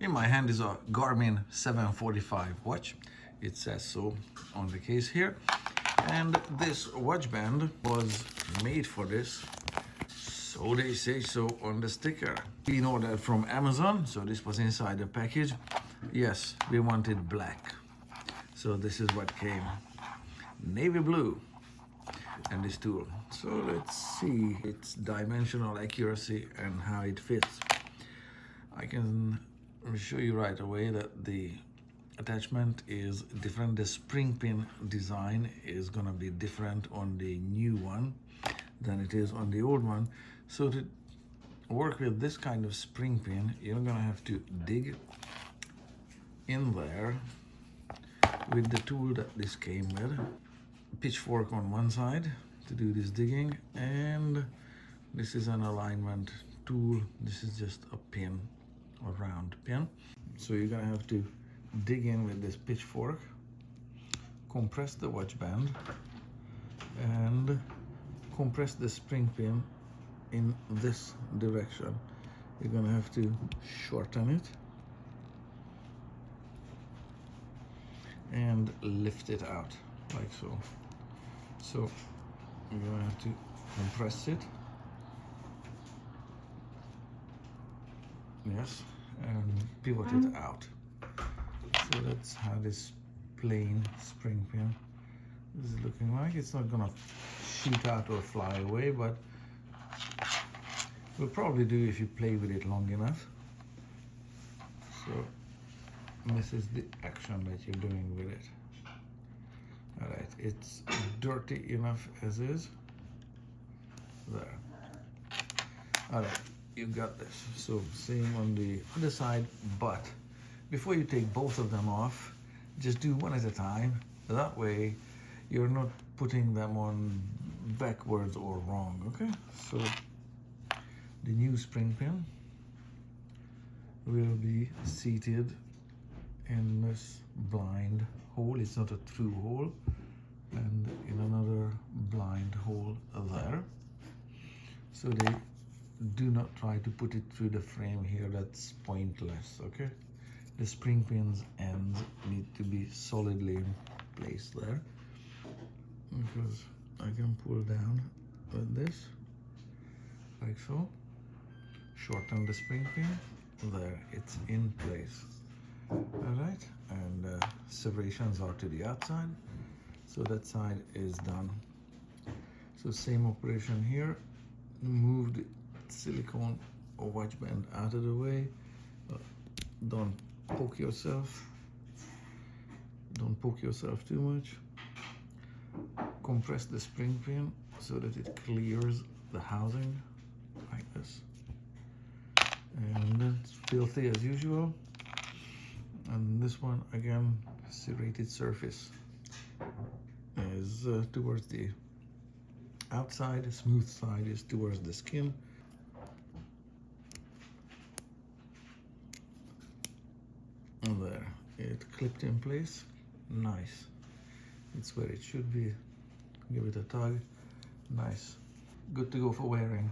In my hand is a Garmin 745 watch. It says so on the case here. And this watch band was made for this. So they say so on the sticker. We know that from Amazon, so this was inside the package. Yes, we wanted black. So this is what came. Navy blue and this tool. So let's see its dimensional accuracy and how it fits. I can show you right away that the attachment is different. The spring pin design is gonna be different on the new one than it is on the old one. So to work with this kind of spring pin, you're gonna have to dig in there with the tool that this came with. Pitchfork on one side to do this digging, and this is an alignment tool. This is just a pin, a round pin. So you're gonna have to dig in with this pitchfork, compress the watch band, and compress the spring pin in this direction. You're gonna have to shorten it and lift it out like so. So you're gonna have to compress it, yes, and pivot it out. So that's how this plain spring pin is looking like. It's not gonna shoot out or fly away, but will probably do if you play with it long enough. So this is the action that you're doing with it. All right, it's dirty enough as is. There. All right, you got this. So same on the other side, but before you take both of them off, just do one at a time. That way you're not putting them on backwards or wrong, okay? So the new spring pin will be seated in this blind hole. It's not a true hole, and in another blind hole there. So they do not try to put it through the frame here. That's pointless, okay? The spring pin's ends need to be solidly in place there, because I can pull down with this like so, shorten the spring pin. There, it's in place. All right, and separations are to the outside, so that side is done. So same operation here. Move the silicone or watch band out of the way. Don't poke yourself. Don't poke yourself too much. Compress the spring pin so that it clears the housing like this. And it's filthy as usual. And this one again, serrated surface is towards the outside, the smooth side is towards the skin. And there, it clipped in place. Nice. It's where it should be. Give it a tug. Nice. Good to go for wearing.